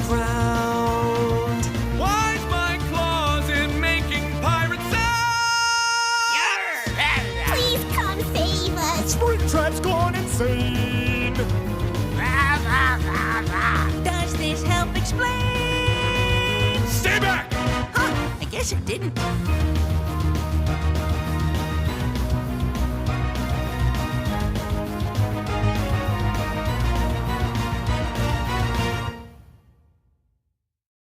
ground. Why's my claws in making pirate sound? Please come save us. Springtrap's gone insane. Does this help explain? Stay back! Huh, I guess it didn't.